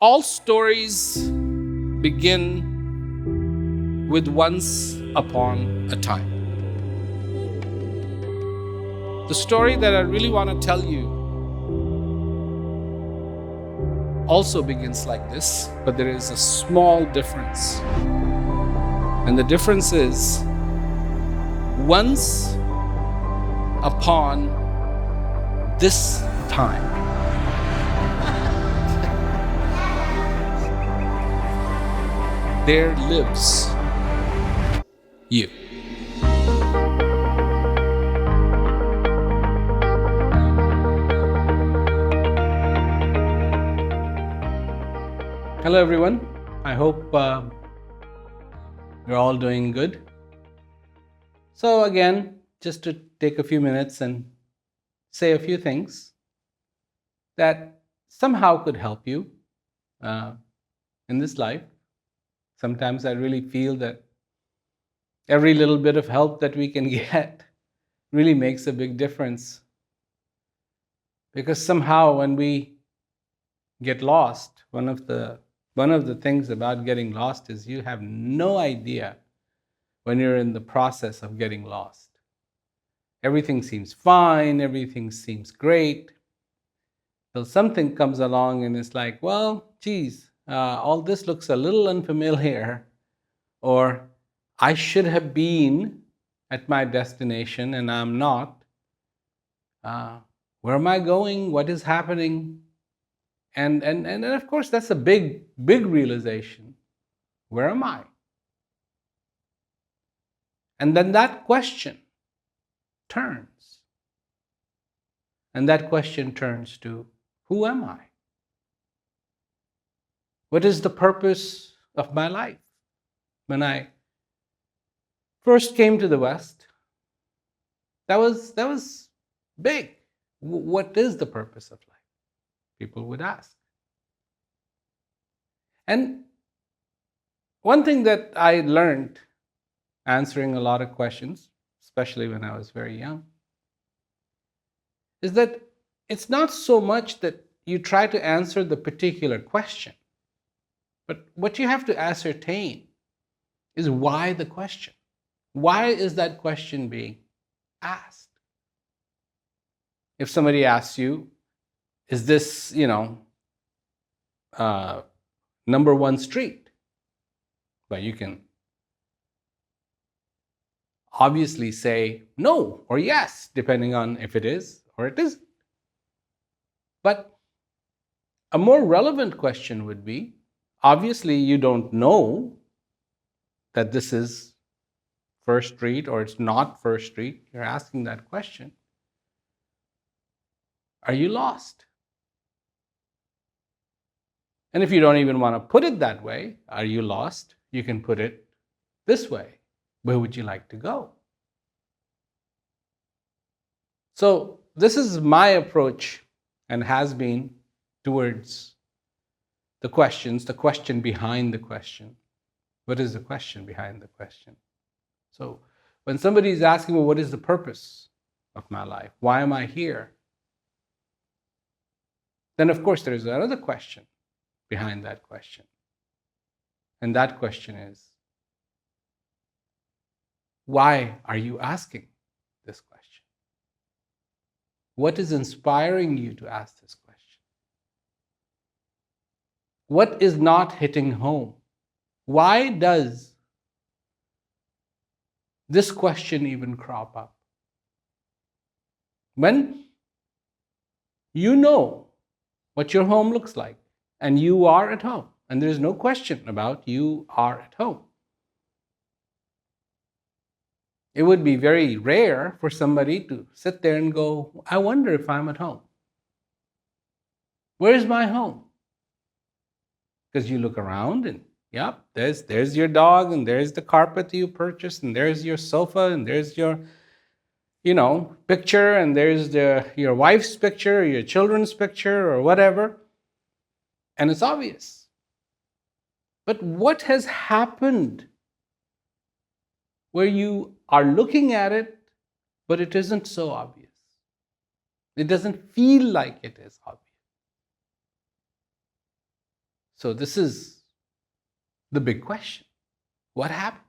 All stories begin with once upon a time. The story that I really want to tell you also begins like this, but there is a small difference. And the difference is once upon this time. There lives you. Hello, everyone. I hope you're all doing good. So, again, just to take a few minutes and say a few things that somehow could help you in this life. Sometimes I really feel that every little bit of help that we can get really makes a big difference. Because somehow when we get lost, one of the things about getting lost is you have no idea when you're in the process of getting lost. Everything seems fine, everything seems great, till something comes along and it's like, well, geez, all this looks a little unfamiliar, or I should have been at my destination and I'm not. Where am I going? What is happening? And of course, that's a big realization. Where am I? And then that question turns. And that question turns to, who am I? What is the purpose of my life? When I first came to the West, that was big. What is the purpose of life? People would ask. And one thing that I learned answering a lot of questions, especially when I was very young, is that it's not so much that you try to answer the particular question, but what you have to ascertain is why the question. Why is that question being asked? If somebody asks you, is this, number one street? But you can obviously say no or yes, depending on if it is or it isn't. But a more relevant question would be, obviously you don't know that this is First Street or it's not First Street. You're asking that question. Are you lost? And if you don't even want to put it that way, are you lost? You can put it this way. Where would you like to go? So this is my approach and has been towards the questions, the question behind the question. What is the question behind the question? So when somebody is asking, well, what is the purpose of my life? Why am I here? Then, of course, there is another question behind that question. And that question is, why are you asking this question? What is inspiring you to ask this question? What is not hitting home? Why does this question even crop up? When you know what your home looks like, and you are at home, and there's no question about you are at home. It would be very rare for somebody to sit there and go, I wonder if I'm at home. Where's my home? Because you look around and, yep, there's your dog, and there's the carpet you purchased, and there's your sofa, and there's your, picture, and there's your wife's picture, or your children's picture, or whatever. And it's obvious. But what has happened where you are looking at it, but it isn't so obvious? It doesn't feel like it is obvious. So this is the big question. What happens?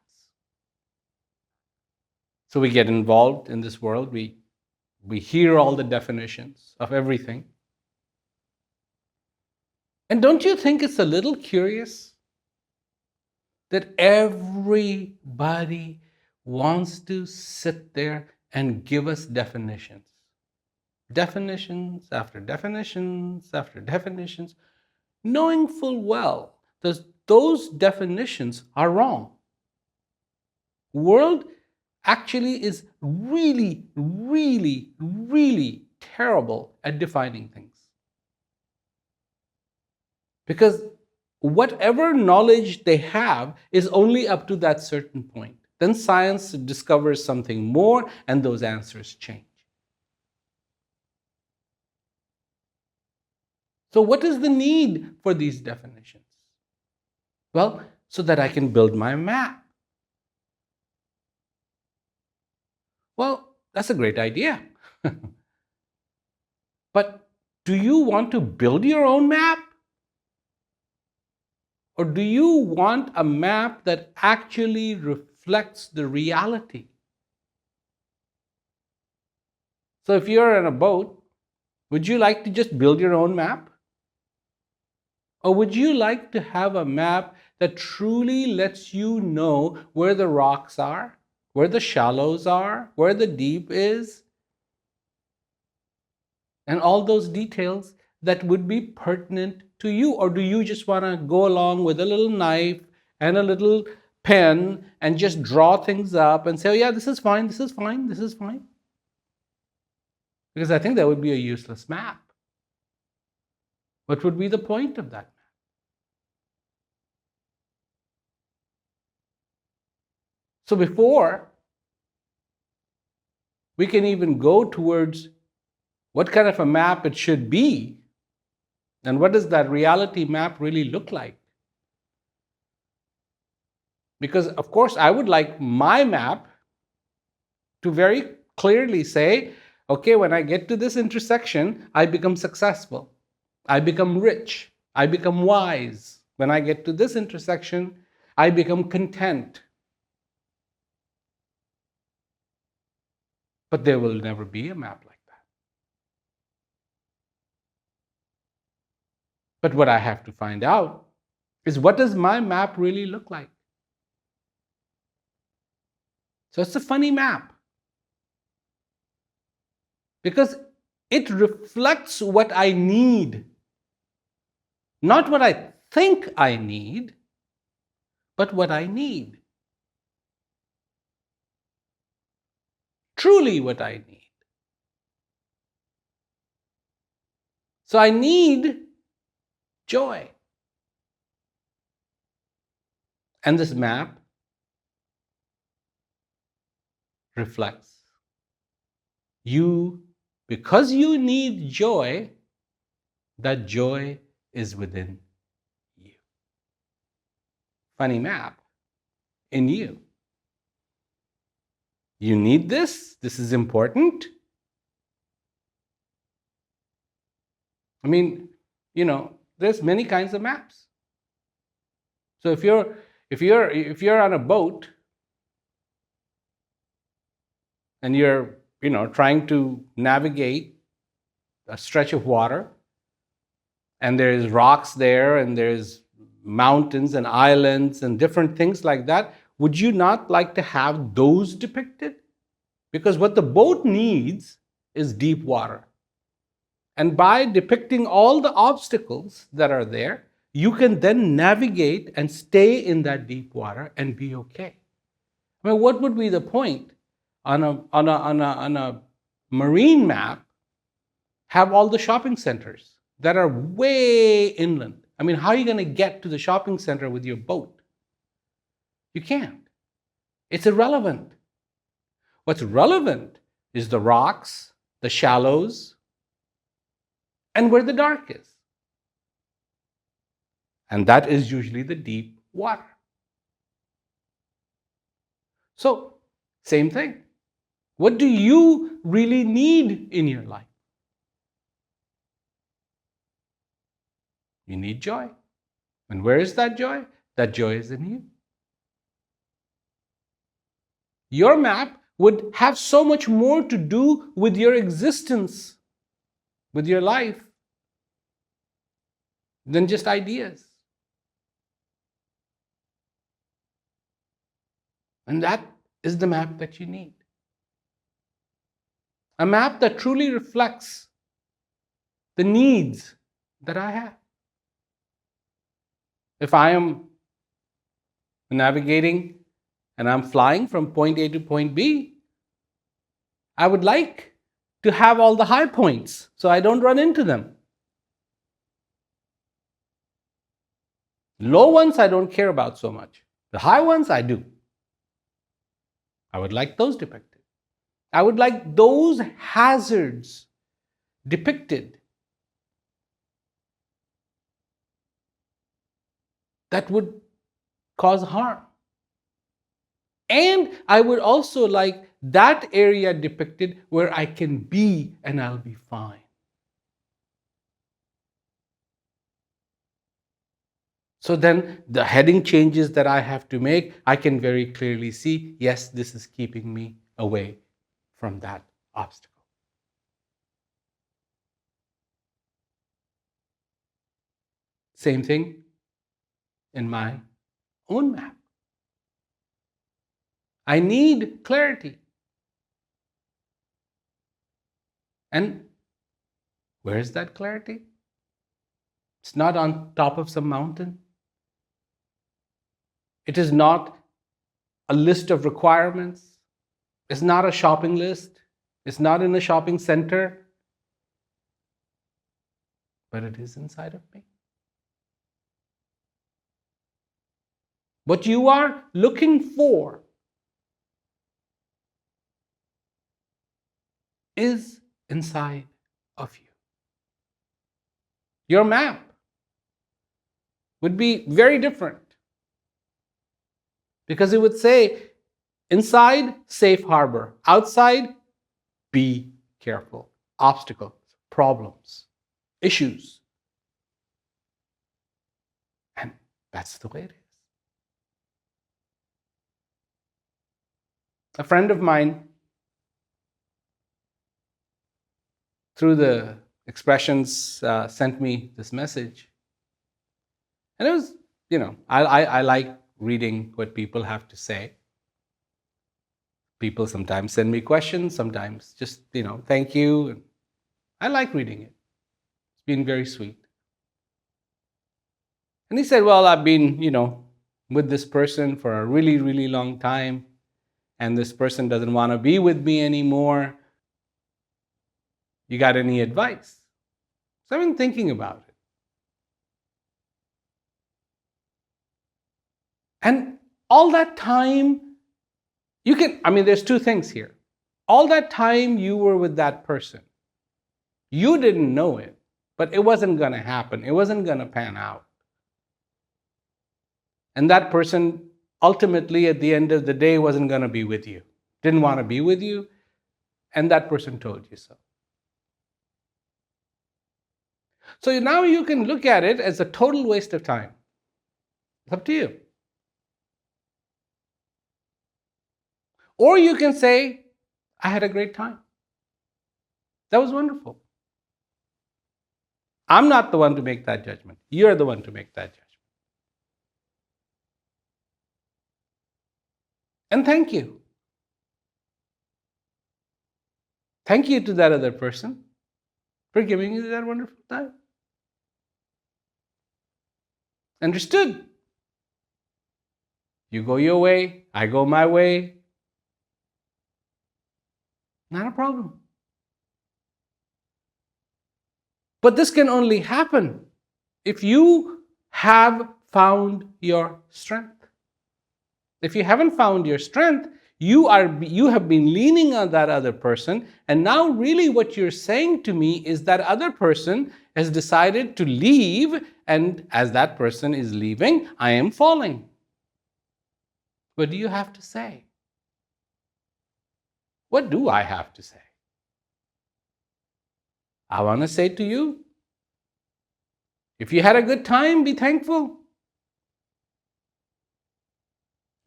So we get involved in this world. We hear all the definitions of everything. And don't you think it's a little curious that everybody wants to sit there and give us definitions? Definitions after definitions after definitions, knowing full well that those definitions are wrong. World actually is really, really, really terrible at defining things. Because whatever knowledge they have is only up to that certain point. Then science discovers something more and those answers change. So what is the need for these definitions? Well, so that I can build my map. Well, that's a great idea. But do you want to build your own map? Or do you want a map that actually reflects the reality? So if you're in a boat, would you like to just build your own map? Or would you like to have a map that truly lets you know where the rocks are, where the shallows are, where the deep is, and all those details that would be pertinent to you? Or do you just want to go along with a little knife and a little pen and just draw things up and say, oh yeah, this is fine, this is fine, this is fine? Because I think that would be a useless map. What would be the point of that map? So before we can even go towards what kind of a map it should be, and what does that reality map really look like? Because, of course, I would like my map to very clearly say, okay, when I get to this intersection, I become successful, I become rich, I become wise. When I get to this intersection, I become content. But there will never be a map like that. But what I have to find out is, what does my map really look like? So it's a funny map, because it reflects what I need, not what I think I need, but what I need. Truly what I need. So I need joy. And this map reflects you. Because you need joy, that joy is within you. Funny map in you. You need this. This is important. I mean, there's many kinds of maps. So if you're on a boat and you're trying to navigate a stretch of water, and there's rocks there, and there's mountains and islands and different things like that, would you not like to have those depicted? Because what the boat needs is deep water. And by depicting all the obstacles that are there, you can then navigate and stay in that deep water and be okay. I mean, what would be the point on a marine map have all the shopping centers that are way inland? I mean, how are you going to get to the shopping center with your boat? You can't. It's irrelevant. What's relevant is the rocks, the shallows, and where the dark is. And that is usually the deep water. So, same thing. What do you really need in your life? You need joy. And where is that joy? That joy is in you. Your map would have so much more to do with your existence, with your life, than just ideas. And that is the map that you need. A map that truly reflects the needs that I have. If I am navigating and I'm flying from point A to point B, I would like to have all the high points so I don't run into them. Low ones I don't care about so much. The high ones I do. I would like those depicted. I would like those hazards depicted that would cause harm. And I would also like that area depicted where I can be and I'll be fine. So then the heading changes that I have to make, I can very clearly see, yes, this is keeping me away from that obstacle. Same thing in my own map. I need clarity. And where is that clarity? It's not on top of some mountain. It is not a list of requirements. It's not a shopping list. It's not in a shopping center. But it is inside of me. What you are looking for is inside of you. Your map would be very different because it would say, inside, safe harbor. Outside, be careful. Obstacles, problems, issues. And that's the way it is. A friend of mine, through the expressions, sent me this message. And it was, I like reading what people have to say. People sometimes send me questions, sometimes just, thank you. I like reading it. It's been very sweet. And he said, well, I've been, with this person for a really, really long time. And this person doesn't want to be with me anymore. You got any advice? So I've been thinking about it. And all that time, there's two things here. All that time you were with that person, you didn't know it, but it wasn't going to happen. It wasn't going to pan out. And that person ultimately, at the end of the day, wasn't going to be with you, didn't want to be with you, and that person told you so. So now you can look at it as a total waste of time. It's up to you. Or you can say, I had a great time. That was wonderful. I'm not the one to make that judgment. You're the one to make that judgment. And thank you. Thank you to that other person for giving you that wonderful time. Understood? You go your way, I go my way. Not a problem. But this can only happen if you have found your strength. If you haven't found your strength, you have been leaning on that other person, and now really what you're saying to me is that other person has decided to leave, and as that person is leaving, I am falling. What do you have to say? What do I have to say? I want to say to you, if you had a good time, be thankful.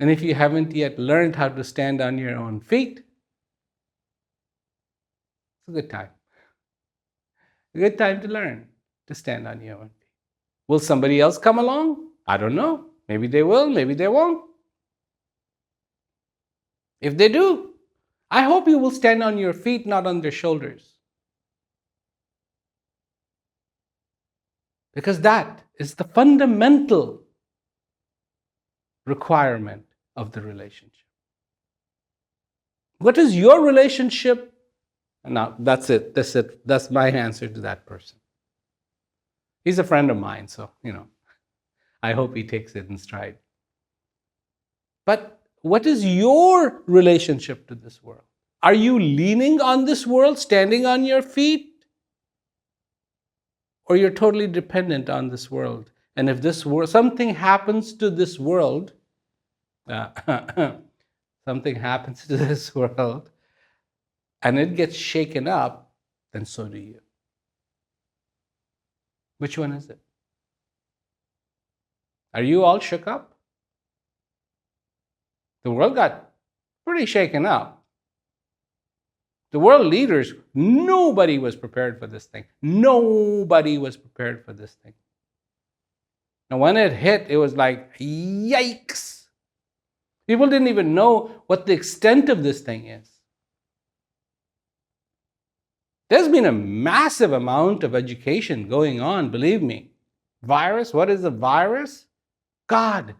And if you haven't yet learned how to stand on your own feet, it's a good time. A good time to learn to stand on your own feet. Will somebody else come along? I don't know. Maybe they will, maybe they won't. If they do, I hope you will stand on your feet, not on their shoulders. Because that is the fundamental requirement of the relationship. What is your relationship? Now, that's it. That's it. That's my answer to that person. He's a friend of mine, so, I hope he takes it in stride. But what is your relationship to this world? Are you leaning on this world, standing on your feet? Or you're totally dependent on this world? And if this world, something happens to this world, something happens to this world, and it gets shaken up, then so do you. Which one is it? Are you all shook up? The world got pretty shaken up. The world leaders, nobody was prepared for this thing. Nobody was prepared for this thing. And when it hit, it was like, yikes. People didn't even know what the extent of this thing is. There's been a massive amount of education going on, believe me. Virus, what is a virus? God,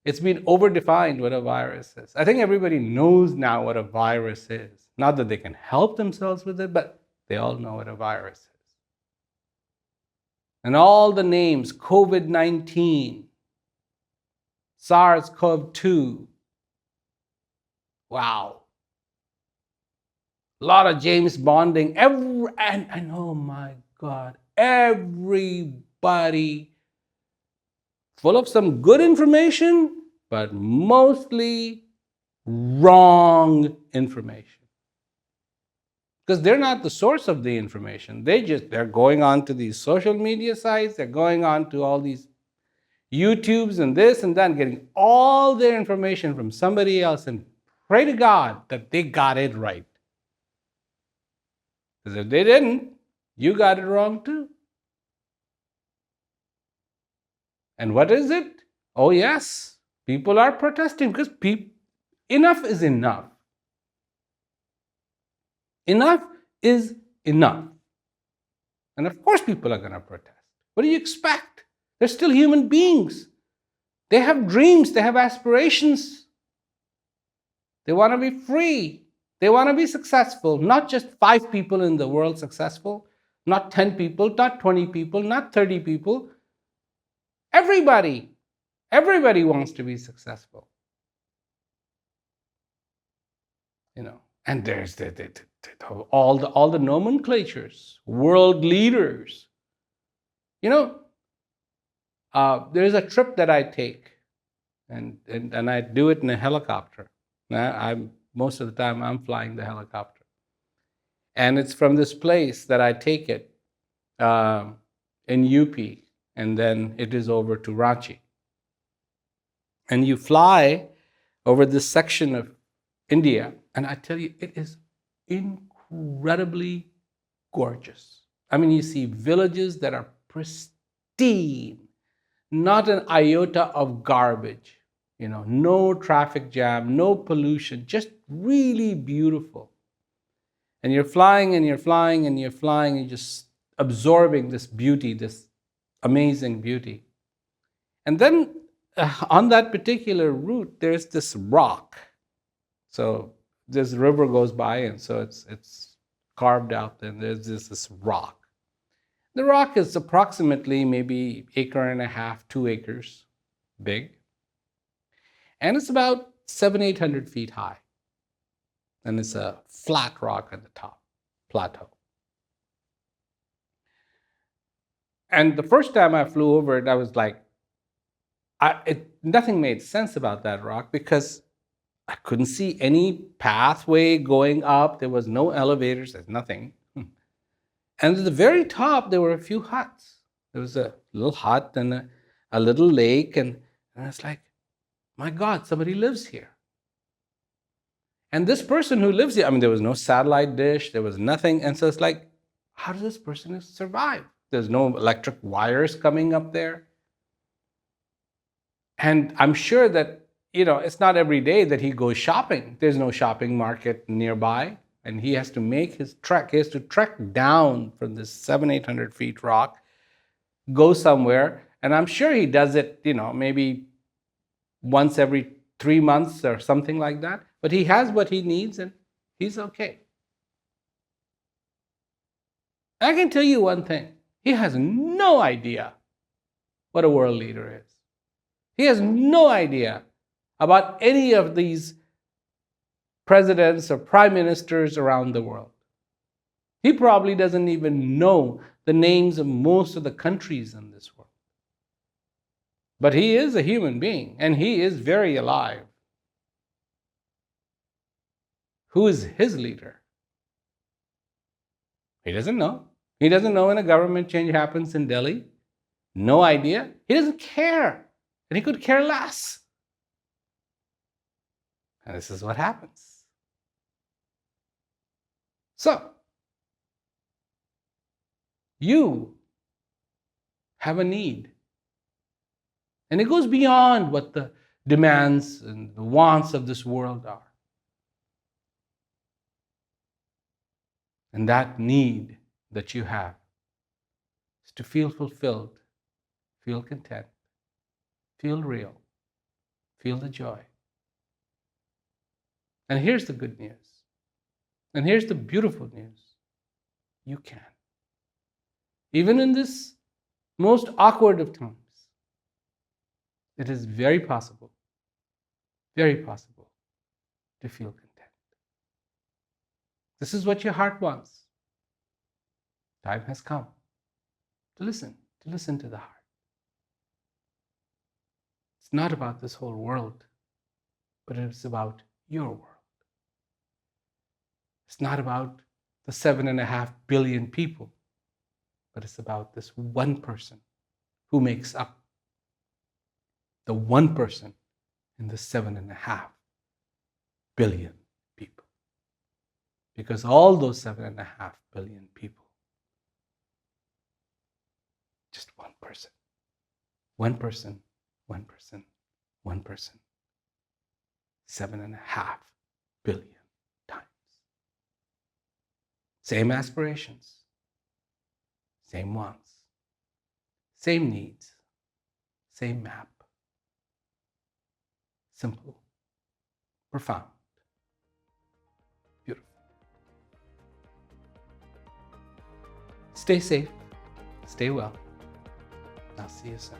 it's been overdefined what a virus is. I think everybody knows now what a virus is. Not that they can help themselves with it, but they all know what a virus is. And all the names, COVID-19, SARS-CoV-2, wow. A lot of James Bonding, and oh my God, everybody full of some good information, but mostly wrong information. Because they're not the source of the information. They're going on to these social media sites, they're going on to all these YouTubes and this and that, and getting all their information from somebody else, and pray to God that they got it right. Because if they didn't, you got it wrong too. And what is it? Oh yes, people are protesting because enough is enough. Enough is enough. And of course people are going to protest. What do you expect? They're still human beings. They have dreams, they have aspirations. They want to be free. They want to be successful. Not just 5 people in the world successful, not 10 people, not 20 people, not 30 people. Everybody wants to be successful. And there's all the nomenclatures, world leaders. There's a trip that I take, and I do it in a helicopter. Most of the time I'm flying the helicopter. And it's from this place that I take it in UP, and then it is over to Ranchi. And you fly over this section of India, and I tell you, it is incredibly gorgeous. I mean, you see villages that are pristine, not an iota of garbage, no traffic jam, no pollution, just really beautiful. And you're flying and you're flying and you're flying and you're just absorbing this beauty, this amazing beauty. And then on that particular route, there's this rock. So this river goes by, and so it's carved out, and there's this rock. The rock is approximately maybe 1.5 acres, 2 acres big. And it's about 700-800 feet high. And it's a flat rock at the top, plateau. And the first time I flew over it, I was like, nothing made sense about that rock because I couldn't see any pathway going up. There was no elevators, there's nothing. And at the very top, there were a few huts. There was a little hut and a little lake. And I was like, My God, somebody lives here. And this person who lives here, I mean, there was no satellite dish, there was nothing. And so it's like, how does this person survive? There's no electric wires coming up there. And I'm sure that, it's not every day that he goes shopping. There's no shopping market nearby. And he has to make his trek. He has to trek down from this 700-800 feet rock, go somewhere. And I'm sure he does it, maybe once every 3 months or something like that. But he has what he needs and he's okay. I can tell you one thing. He has no idea what a world leader is. He has no idea about any of these presidents or prime ministers around the world. He probably doesn't even know the names of most of the countries in this world. But he is a human being and he is very alive. Who is his leader? He doesn't know. He doesn't know when a government change happens in Delhi. No idea. He doesn't care. And he could care less. And this is what happens. So, you have a need. And it goes beyond what the demands and the wants of this world are. And that need that you have is to feel fulfilled, feel content, feel real, feel the joy. And here's the good news. And here's the beautiful news. You can. Even in this most awkward of times, it is very possible to feel content. This is what your heart wants. Time has come to listen to the heart. It's not about this whole world, but it's about your world. It's not about the 7.5 billion people, but it's about this one person who makes up the one person in the 7.5 billion people. Because all those 7.5 billion people, just one person, one person, one person, one person, 7.5 billion times. Same aspirations, same wants, same needs, same map. Simple, profound, beautiful. Stay safe, stay well. I'll see you soon.